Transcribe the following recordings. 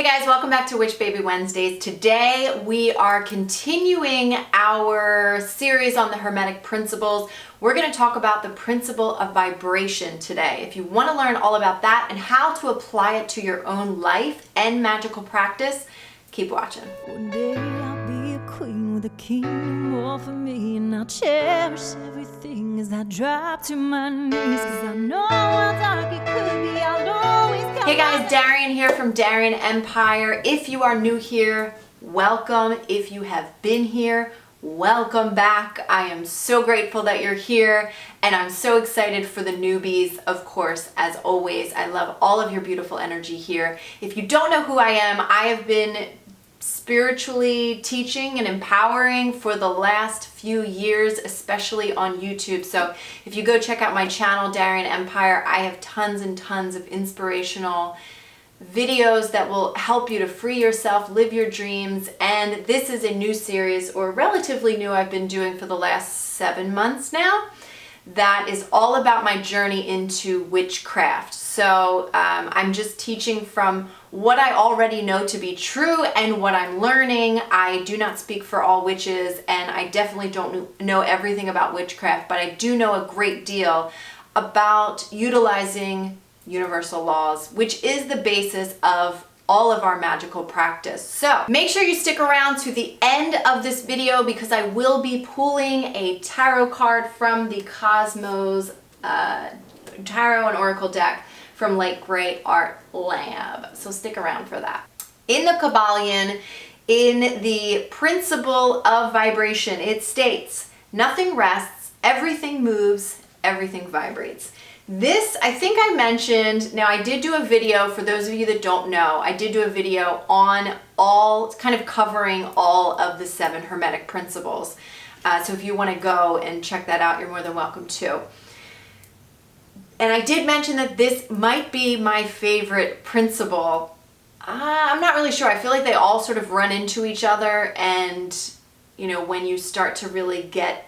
Hey guys, welcome back to Witch Baby Wednesdays. Today we are continuing our series on the Hermetic Principles. We're going to talk about the principle of vibration today. If you want to learn all about that and how to apply it to your own life and magical practice, keep watching. One day I'll be a queen with a kingdom all for me, and I'll cherish everything as I drop to my knees, cause I know how dark it could be. I'll always come. Hey guys, Darian here from Darian Empire. If you are new here, welcome. If you have been here, welcome back. I am so grateful that you're here, and I'm so excited for the newbies, of course, as always. I love all of your beautiful energy here. If you don't know who I am, I have been spiritually teaching and empowering for the last few years, especially on YouTube. So if you go check out my channel, Darian Empire, I have tons and tons of inspirational videos that will help you to free yourself, live your dreams. And this is a new series, or relatively new, I've been doing for the last 7 months now, that is all about my journey into witchcraft. So I'm just teaching from what I already know to be true and what I'm learning. I do not speak for all witches, and I definitely don't know everything about witchcraft, but I do know a great deal about utilizing universal laws, which is the basis of all of our magical practice. So make sure you stick around to the end of this video, because I will be pulling a tarot card from the Cosmos Tarot and Oracle deck from Lake Gray Art Lab. So stick around for that. In the Kabbalion, in the principle of vibration, it states, nothing rests, everything moves, everything vibrates. This, I think I mentioned, now I did do a video, for those of you that don't know, I did do a video on all, kind of covering all of the 7 Hermetic Principles. So if you want to go and check that out, you're more than welcome to. And I did mention that this might be my favorite principle. I'm not really sure. I feel like they all sort of run into each other, and you know, when you start to really get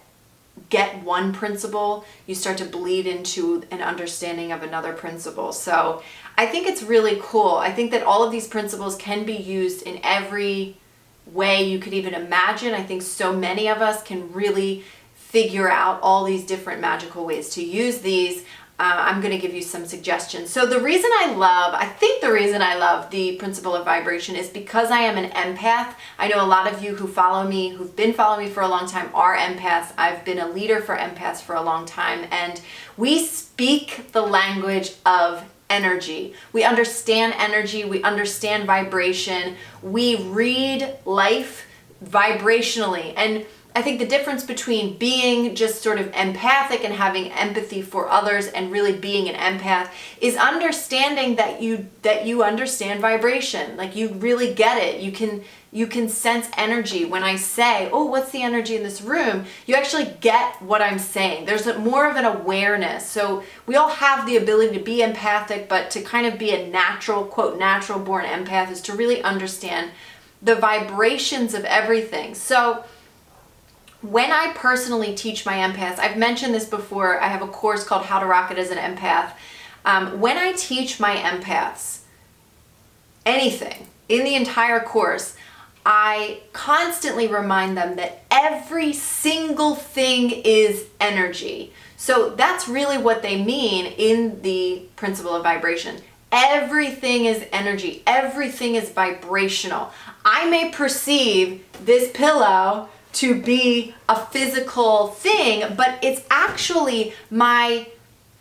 one principle, you start to bleed into an understanding of another principle. So I think it's really cool. I think that all of these principles can be used in every way you could even imagine. I think so many of us can really figure out all these different magical ways to use these. I'm going to give you some suggestions. So the reason I think the reason I love the principle of vibration is because I am an empath. I know a lot of you who follow me, who've been following me for a long time, are empaths. I've been a leader for empaths for a long time, and we speak the language of energy. We understand energy, we understand vibration, we read life vibrationally. And I think the difference between being just sort of empathic and having empathy for others and really being an empath is understanding that you understand vibration. Like, you really get it. You can sense energy. When I say, oh, what's the energy in this room? You actually get what I'm saying. There's more of an awareness. So we all have the ability to be empathic, but to kind of be a natural, quote, natural born empath is to really understand the vibrations of everything. So when I personally teach my empaths, I've mentioned this before, I have a course called How to Rock It as an Empath. When I teach my empaths anything in the entire course, I constantly remind them that every single thing is energy. So that's really what they mean in the principle of vibration. Everything is energy. Everything is vibrational. I may perceive this pillow to be a physical thing, but it's actually my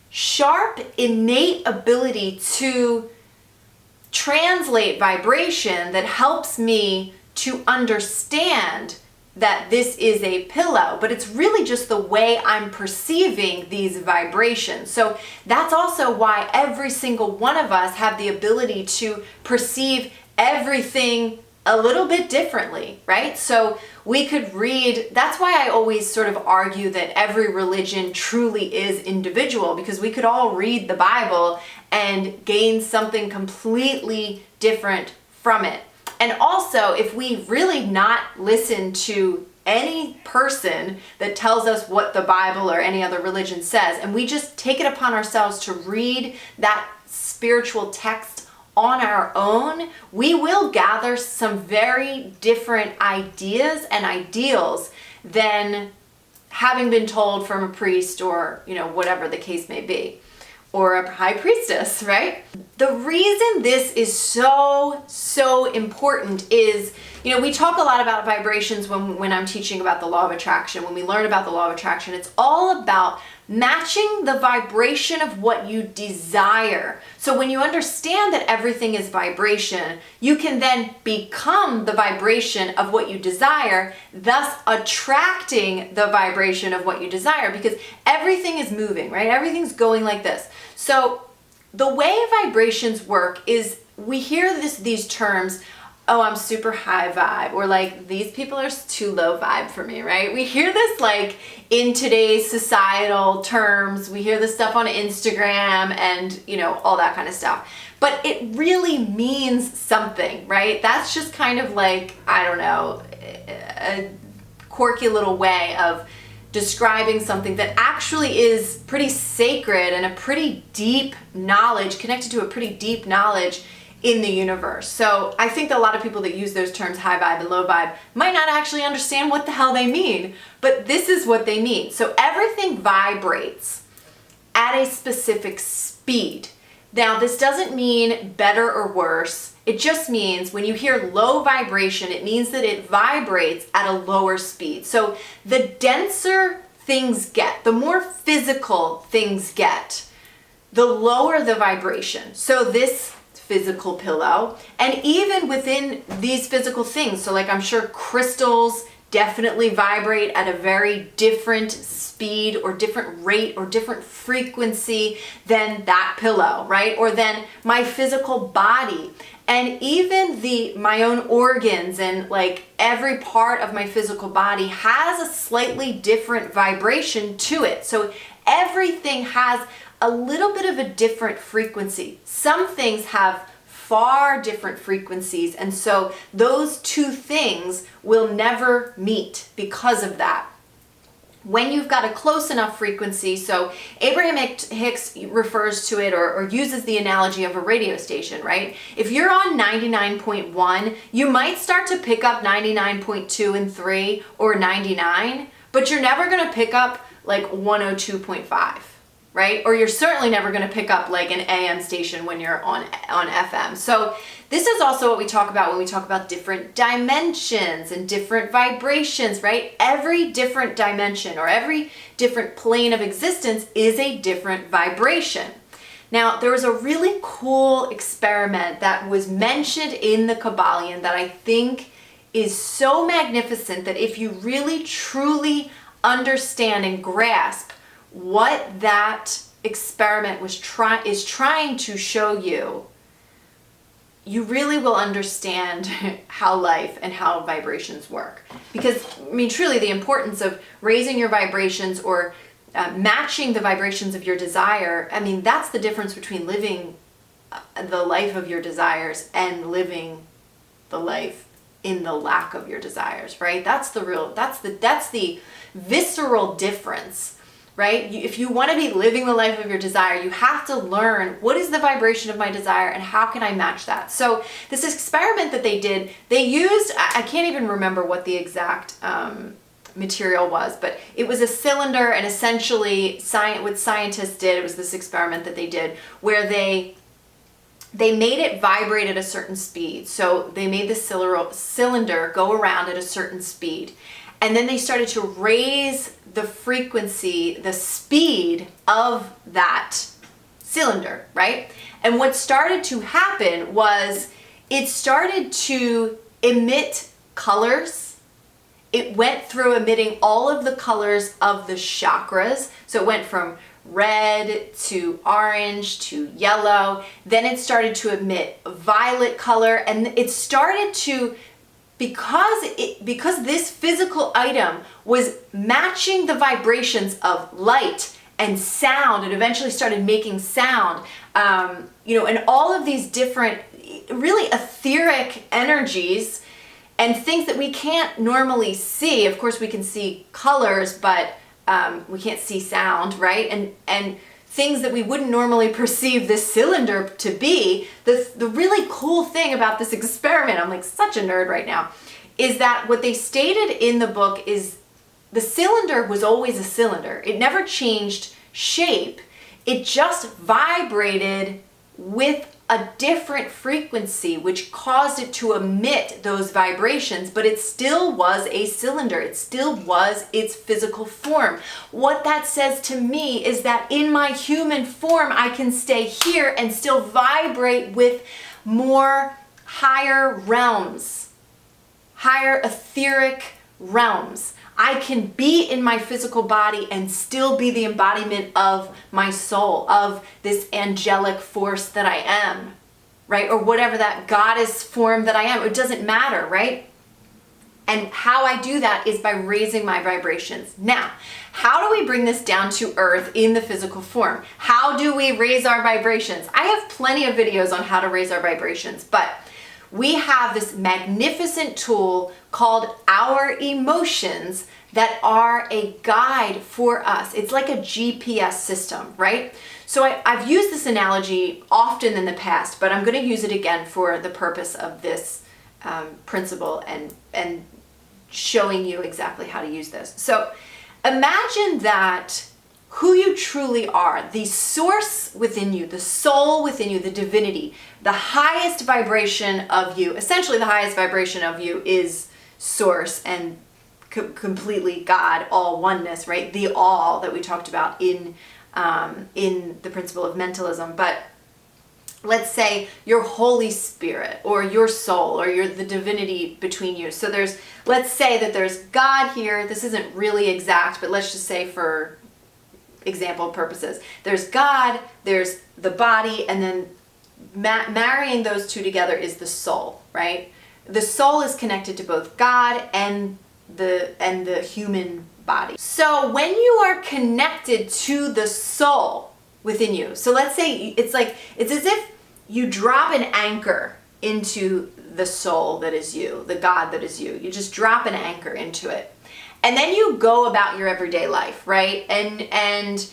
sharp, innate ability to translate vibration that helps me to understand that this is a pillow, but it's really just the way I'm perceiving these vibrations. So that's also why every single one of us have the ability to perceive everything a little bit differently, right? So we could read, that's why I always sort of argue that every religion truly is individual, because we could all read the Bible and gain something completely different from it. And also, if we really not listen to any person that tells us what the Bible or any other religion says, and we just take it upon ourselves to read that spiritual text on our own, we will gather some very different ideas and ideals than having been told from a priest or, whatever the case may be, or a high priestess, right? The reason this is so important is, we talk a lot about vibrations when I'm teaching about the law of attraction. When we learn about the law of attraction, it's all about matching the vibration of what you desire. So when you understand that everything is vibration, you can then become the vibration of what you desire, thus attracting the vibration of what you desire, because everything is moving, right? Everything's going like this. So the way vibrations work is we hear these terms, oh, I'm super high vibe, or like, these people are too low vibe for me, right? We hear this like in today's societal terms, we hear this stuff on Instagram and, all that kind of stuff. But it really means something, right? That's just kind of like, I don't know, a quirky little way of describing something that actually is pretty sacred and a pretty deep knowledge, connected to a pretty deep knowledge in the universe. So I think that a lot of people that use those terms, high vibe and low vibe, might not actually understand what the hell they mean, but this is what they mean. So everything vibrates at a specific speed. Now, this doesn't mean better or worse. It just means when you hear low vibration, it means that it vibrates at a lower speed. So the denser things get, the more physical things get, the lower the vibration. So this physical pillow, and even within these physical things, so like I'm sure crystals definitely vibrate at a very different speed or different rate or different frequency than that pillow, right? Or than my physical body. And even my own organs and like every part of my physical body has a slightly different vibration to it. So everything has a little bit of a different frequency. Some things have far different frequencies, and so those two things will never meet because of that. When you've got a close enough frequency, so Abraham Hicks refers to it or uses the analogy of a radio station, right? If you're on 99.1, you might start to pick up 99.2 and 3 or 99, but you're never going to pick up like 102.5. Right? Or you're certainly never going to pick up like an AM station when you're on FM. So this is also what we talk about when we talk about different dimensions and different vibrations, right? Every different dimension or every different plane of existence is a different vibration. Now, there was a really cool experiment that was mentioned in the Kabbalion that I think is so magnificent that if you really truly understand and grasp what that experiment is trying to show you, you really will understand how life and how vibrations work. Because, truly the importance of raising your vibrations or matching the vibrations of your desire, that's the difference between living the life of your desires and living the life in the lack of your desires, right? That's the visceral difference. Right? If you want to be living the life of your desire, you have to learn what is the vibration of my desire and how can I match that. So this experiment that they did, they used, I can't even remember what the exact material was, but it was a cylinder, and essentially what scientists did, it was this experiment that they did where they made it vibrate at a certain speed. So they made the cylinder go around at a certain speed. And then they started to raise the frequency, the speed of that cylinder, right? And what started to happen was it started to emit colors. It went through emitting all of the colors of the chakras. So it went from red to orange to yellow. Then it started to emit violet color, and it started to, because this physical item was matching the vibrations of light and sound, it eventually started making sound, and all of these different really etheric energies and things that we can't normally see. Of course, we can see colors, but we can't see sound, right? And things that we wouldn't normally perceive this cylinder to be, the really cool thing about this experiment, I'm like such a nerd right now, is that what they stated in the book is the cylinder was always a cylinder. It never changed shape. It just vibrated with a different frequency, which caused it to emit those vibrations, but it still was a cylinder. It still was its physical form. What that says to me is that in my human form, I can stay here and still vibrate with more higher realms, higher etheric realms. I can be in my physical body and still be the embodiment of my soul, of this angelic force that I am, right? Or whatever that goddess form that I am. It doesn't matter, right? And how I do that is by raising my vibrations. Now, how do we bring this down to earth in the physical form? How do we raise our vibrations? I have plenty of videos on how to raise our vibrations, but we have this magnificent tool called our emotions that are a guide for us. It's like a GPS system, right? So I've used this analogy often in the past, but I'm going to use it again for the purpose of this principle and showing you exactly how to use this. So imagine that who you truly are, the source within you, the soul within you, the divinity, the highest vibration of you, essentially the highest vibration of you is source and completely God, all oneness, right? The all that we talked about in the principle of mentalism. But let's say your Holy Spirit or your soul or the divinity between you. So let's say that there's God here. This isn't really exact, but let's just say for example purposes, there's God, there's the body, and then marrying those two together is the soul, right? The soul is connected to both God and the human body. So when you are connected to the soul within you, so let's say it's as if you drop an anchor into the soul that is you, the God that is you. You just drop an anchor into it. And then you go about your everyday life, right? And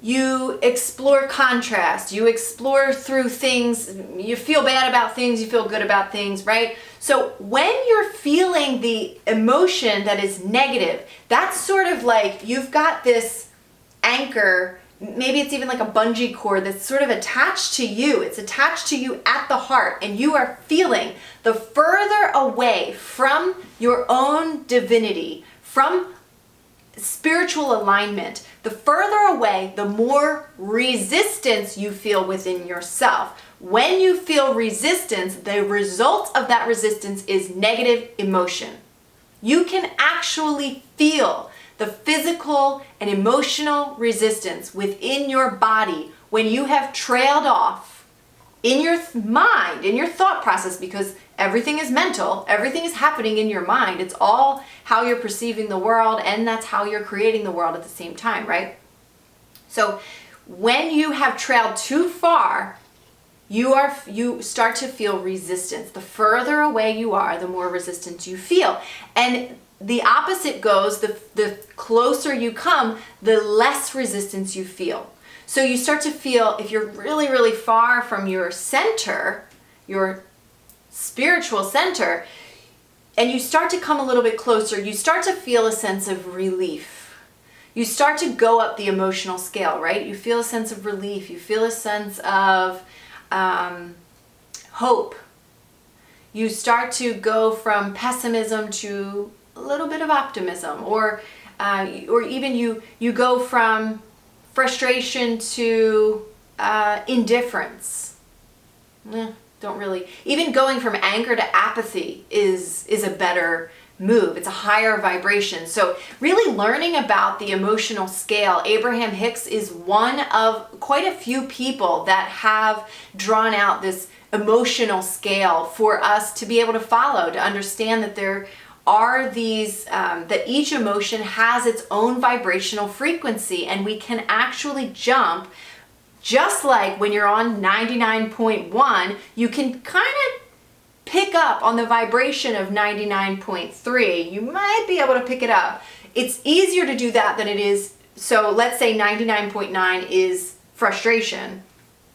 you explore contrast, you explore through things, you feel bad about things, you feel good about things, right? So when you're feeling the emotion that is negative, that's sort of like you've got this anchor, maybe it's even like a bungee cord that's sort of attached to you. It's attached to you at the heart, and you are feeling the further away from your own divinity, from spiritual alignment, the further away, the more resistance you feel within yourself. When you feel resistance, the result of that resistance is negative emotion. You can actually feel the physical and emotional resistance within your body when you have trailed off in your mind, in your thought process, because everything is mental, everything is happening in your mind. It's all how you're perceiving the world, and that's how you're creating the world at the same time, right? So when you have trailed too far, you start to feel resistance. The further away you are, the more resistance you feel. And the opposite goes, the closer you come, the less resistance you feel. So you start to feel, if you're really, really far from your center, your spiritual center, and you start to come a little bit closer, you start to feel a sense of relief. You start to go up the emotional scale, right? You feel a sense of relief. You feel a sense of hope. You start to go from pessimism to a little bit of optimism, or even you go from frustration to indifference. Don't really. Even going from anger to apathy is a better move. It's a higher vibration. So really learning about the emotional scale. Abraham Hicks is one of quite a few people that have drawn out this emotional scale for us to be able to follow, to understand that there are these, that each emotion has its own vibrational frequency, and we can actually jump. Just like when you're on 99.1, you can kind of pick up on the vibration of 99.3. You might be able to pick it up. It's easier to do that than it is. So let's say 99.9 is frustration.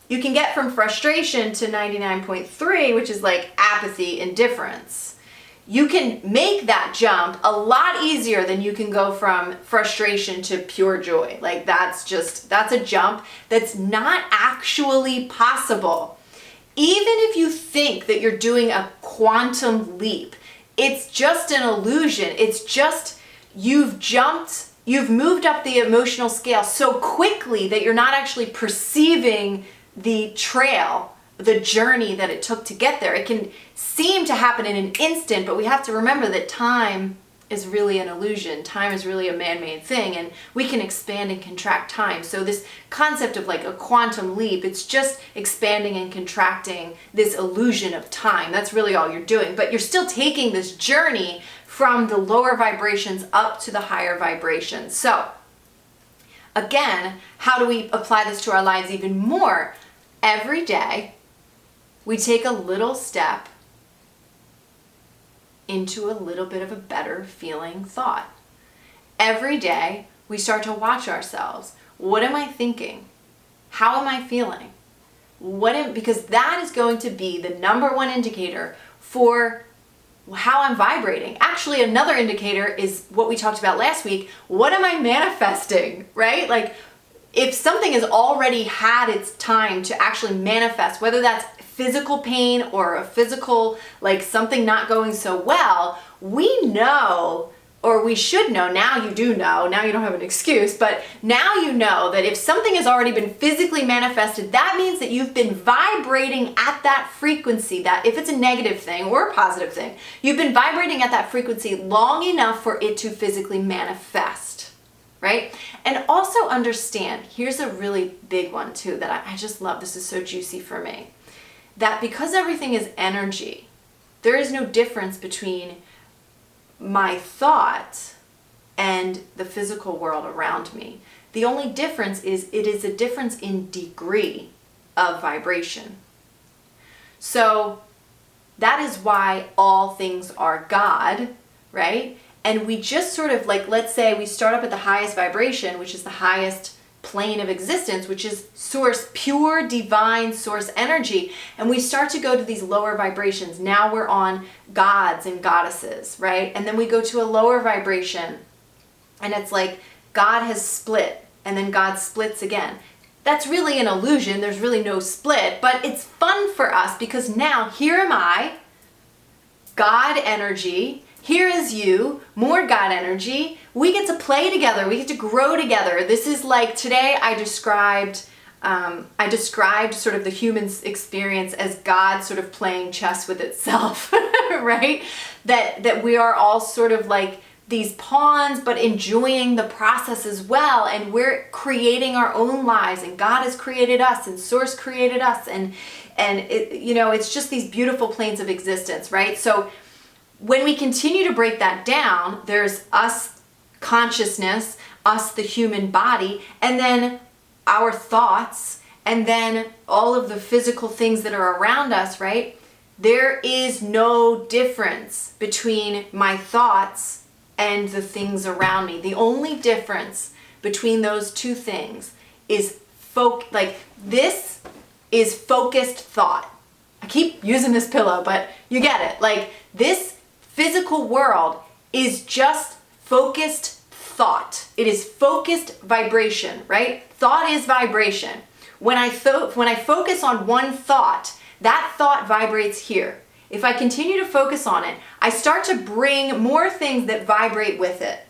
You can get from frustration to 99.3, which is like apathy, indifference. You can make that jump a lot easier than you can go from frustration to pure joy. Like that's a jump that's not actually possible. Even if you think that you're doing a quantum leap, it's just an illusion. It's just you've moved up the emotional scale so quickly that you're not actually perceiving the trail, the journey that it took to get there. It can seem to happen in an instant, but we have to remember that time is really an illusion. Time is really a man-made thing, and we can expand and contract time. So this concept of like a quantum leap, it's just expanding and contracting this illusion of time. That's really all you're doing, but you're still taking this journey from the lower vibrations up to the higher vibrations. So again, how do we apply this to our lives even more? Every day, we take a little step into a little bit of a better feeling thought. Every day, we start to watch ourselves. What am I thinking? How am I feeling? Because that is going to be the number one indicator for how I'm vibrating. Actually, another indicator is what we talked about last week. What am I manifesting, right? Like, if something has already had its time to actually manifest, whether that's physical pain or a physical, like something not going so well, we know, or we should know, now you do know, now you don't have an excuse, but now you know that if something has already been physically manifested, that means that you've been vibrating at that frequency, that if it's a negative thing or a positive thing, you've been vibrating at that frequency long enough for it to physically manifest. Right? And also understand, here's a really big one too that I just love, this is so juicy for me, that because everything is energy, there is no difference between my thought and the physical world around me. The only difference is it is a difference in degree of vibration. So that is why all things are God, right? And we just sort of like, let's say we start up at the highest vibration, which is the highest plane of existence, which is source, pure divine source energy. And we start to go to these lower vibrations. Now we're on gods and goddesses, right? And then we go to a lower vibration and it's like God has split and then God splits again. That's really an illusion. There's really no split, but it's fun for us because now here am I, God energy. Here is you, more God energy. We get to play together. We get to grow together. This is like today I described sort of the human experience as God sort of playing chess with itself, right? That we are all sort of like these pawns, but enjoying the process as well. And we're creating our own lives, and God has created us, and Source created us, and it, you know, it's just these beautiful planes of existence, right? So when we continue to break that down, there's us consciousness, us the human body, and then our thoughts, and then all of the physical things that are around us, right? There is no difference between my thoughts and the things around me. The only difference between those two things is this is focused thought. I keep using this pillow, but you get it. Like this physical world is just focused thought. It is focused vibration, right? Thought is vibration. When I focus on one thought, that thought vibrates here. If I continue to focus on it, I start to bring more things that vibrate with it.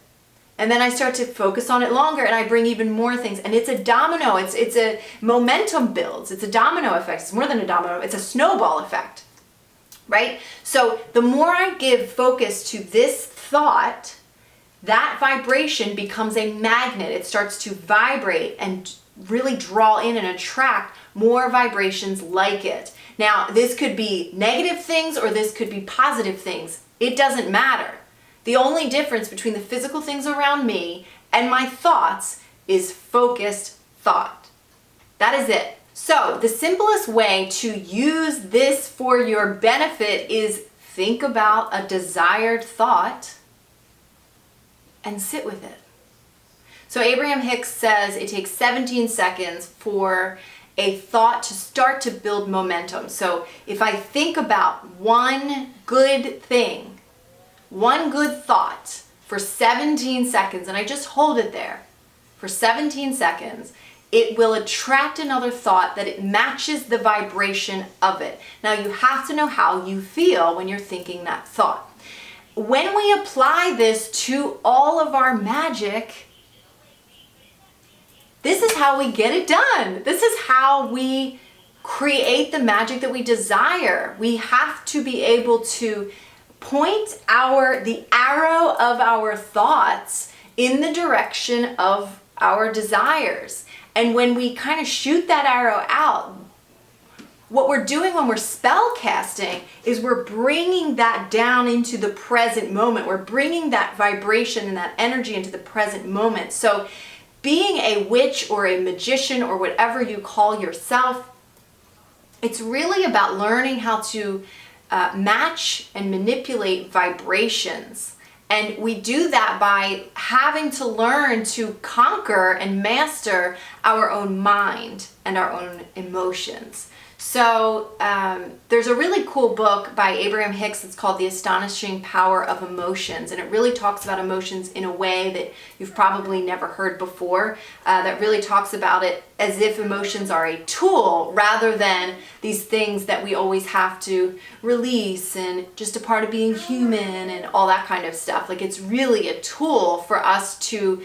And then I start to focus on it longer and I bring even more things. And it's a domino, it's a momentum builds. It's a domino effect. It's more than a domino, it's a snowball effect. Right? So the more I give focus to this thought, that vibration becomes a magnet. It starts to vibrate and really draw in and attract more vibrations like it. Now, this could be negative things or this could be positive things. It doesn't matter. The only difference between the physical things around me and my thoughts is focused thought. That is it. So the simplest way to use this for your benefit is think about a desired thought and sit with it. So Abraham Hicks says it takes 17 seconds for a thought to start to build momentum. So if I think about one good thing, one good thought for 17 seconds, and I just hold it there for 17 seconds, it will attract another thought that it matches the vibration of it. Now you have to know how you feel when you're thinking that thought. When we apply this to all of our magic, this is how we get it done. This is how we create the magic that we desire. We have to be able to point the arrow of our thoughts in the direction of our desires. And when we kind of shoot that arrow out, what we're doing when we're spell casting is we're bringing that down into the present moment. We're bringing that vibration and that energy into the present moment. So being a witch or a magician or whatever you call yourself, it's really about learning how to match and manipulate vibrations. And we do that by having to learn to conquer and master our own mind and our own emotions. So there's a really cool book by Abraham Hicks. It's called The Astonishing Power of Emotions. And it really talks about emotions in a way that you've probably never heard before. That really talks about it as if emotions are a tool rather than these things that we always have to release and just a part of being human and all that kind of stuff. Like, it's really a tool for us to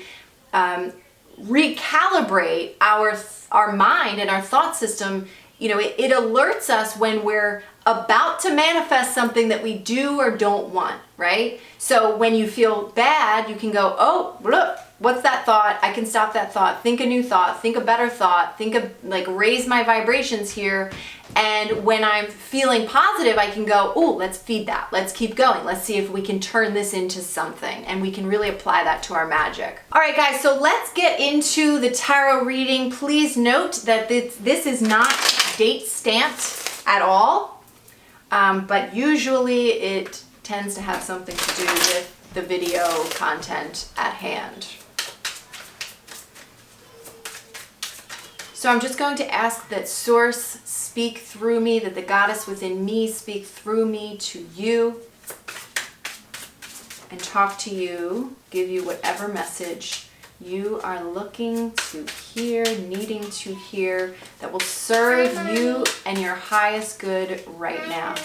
recalibrate our mind and our thought system. You know, it alerts us when we're about to manifest something that we do or don't want, right? So when you feel bad, you can go, oh, look, what's that thought? I can stop that thought. Think a new thought. Think a better thought. Think of, like, raise my vibrations here. And when I'm feeling positive, I can go, oh, let's feed that. Let's keep going. Let's see if we can turn this into something. And we can really apply that to our magic. All right, guys, so let's get into the tarot reading. Please note that this is not date stamped at all, but usually it tends to have something to do with the video content at hand. So I'm just going to ask that Source speak through me, that the goddess within me speak through me to you and talk to you, give you whatever message you are looking to hear, needing to hear, that will serve you and your highest good right now.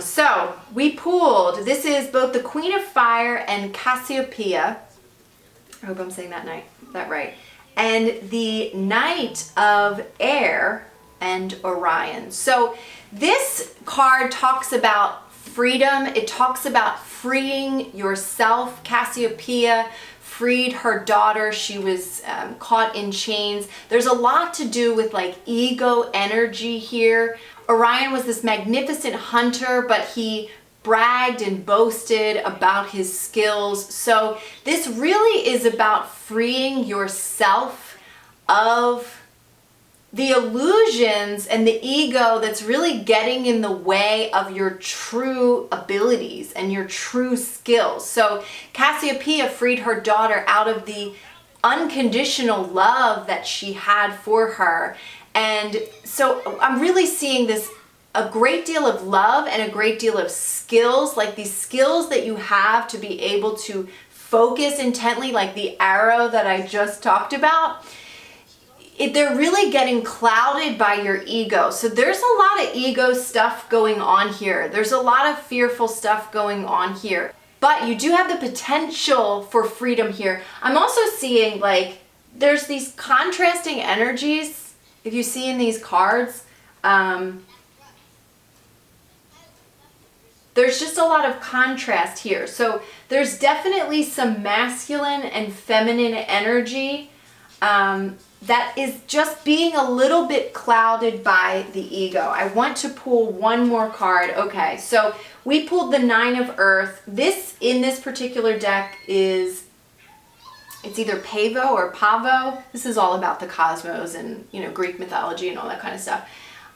So we pulled, this is both the Queen of Fire and Cassiopeia. I hope I'm saying that right. And the Knight of Air and Orion. So this card talks about freedom. It talks about freeing yourself. Cassiopeia freed her daughter. She was caught in chains. There's a lot to do with, like, ego energy here. Orion was this magnificent hunter, but he bragged and boasted about his skills. So this really is about freeing yourself of the illusions and the ego that's really getting in the way of your true abilities and your true skills. So Cassiopeia freed her daughter out of the unconditional love that she had for her. And so I'm really seeing this, a great deal of love and a great deal of skills, like these skills that you have to be able to focus intently, like the arrow that I just talked about. They're really getting clouded by your ego. So there's a lot of ego stuff going on here. There's a lot of fearful stuff going on here. But you do have the potential for freedom here. I'm also seeing, like, there's these contrasting energies. If you see in these cards, there's just a lot of contrast here. So there's definitely some masculine and feminine energy that is just being a little bit clouded by the ego. I want to pull one more card. Okay, so we pulled the Nine of Earth. This, in this particular deck, it's either Pavo or Pavo. This is all about the cosmos and, you know, Greek mythology and all that kind of stuff.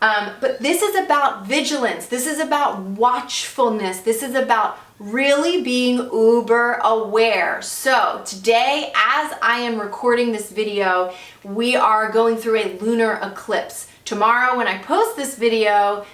But this is about vigilance. This is about watchfulness. This is about really being uber aware. So today, as I am recording this video, we are going through a lunar eclipse. Tomorrow, when I post this video,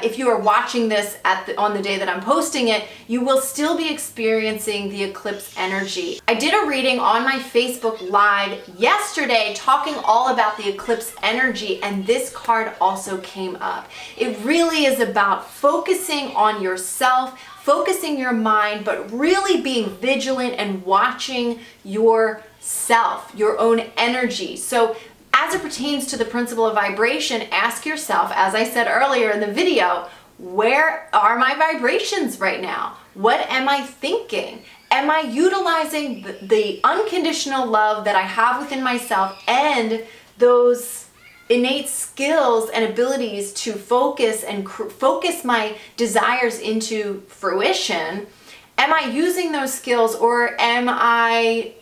if you are watching this on the day that I'm posting it, you will still be experiencing the eclipse energy. I did a reading on my Facebook Live yesterday talking all about the eclipse energy, and this card also came up. It really is about focusing on yourself, focusing your mind, but really being vigilant and watching yourself, your own energy. So as it pertains to the principle of vibration, ask yourself, as I said earlier in the video, where are my vibrations right now? What am I thinking? Am I utilizing the unconditional love that I have within myself and those innate skills and abilities to focus and focus my desires into fruition? Am I using those skills, or am I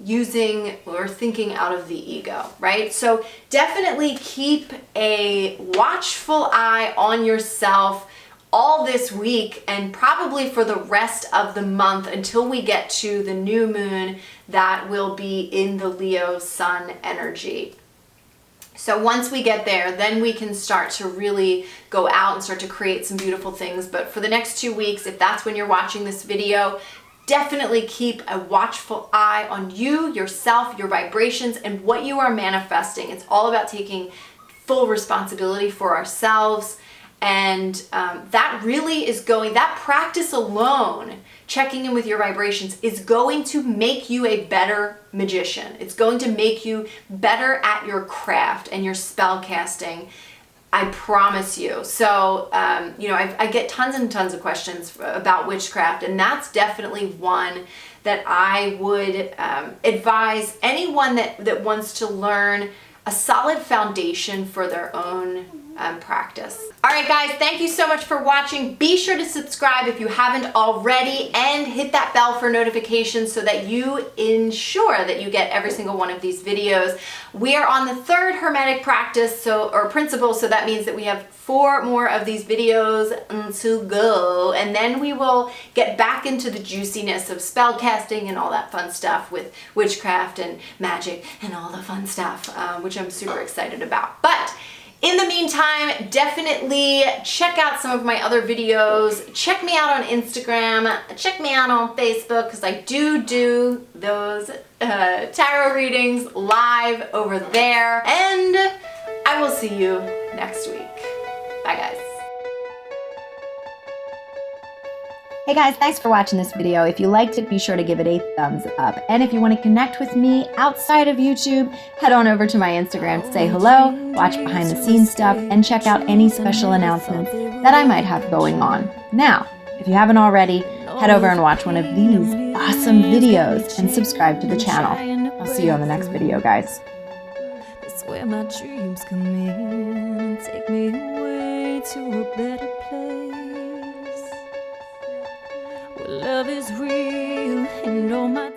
using or thinking out of the ego, right? So definitely keep a watchful eye on yourself all this week, and probably for the rest of the month until we get to the new moon that will be in the Leo sun energy. So once we get there, then we can start to really go out and start to create some beautiful things. But for the next 2 weeks, if that's when you're watching this video, definitely keep a watchful eye on you, yourself, your vibrations, and what you are manifesting. It's all about taking full responsibility for ourselves. And that really is that practice alone, checking in with your vibrations, is going to make you a better magician. It's going to make you better at your craft and your spell casting. I promise you. So, I get tons and tons of questions about witchcraft, and that's definitely one that I would advise anyone that wants to learn a solid foundation for their own practice. All right, guys, thank you so much for watching. Be sure to subscribe if you haven't already, and hit that bell for notifications so that you ensure that you get every single one of these videos. We are on the 3rd Hermetic practice, or principle, so that means that we have 4 more of these videos to go, and then we will get back into the juiciness of spell casting and all that fun stuff with witchcraft and magic and all the fun stuff, which I'm super excited about. But in the meantime, definitely check out some of my other videos. Check me out on Instagram. Check me out on Facebook, because I do those tarot readings live over there. And I will see you next week. Bye, guys. Hey guys, thanks for watching this video. If you liked it, be sure to give it a thumbs up. And if you want to connect with me outside of YouTube, head on over to my Instagram to say hello, watch behind the scenes stuff, and check out any special announcements that I might have going on. Now, if you haven't already, head over and watch one of these awesome videos and subscribe to the channel. I'll see you on the next video, guys. That's where my dreams come in and take me away to a better place, where love is real and all my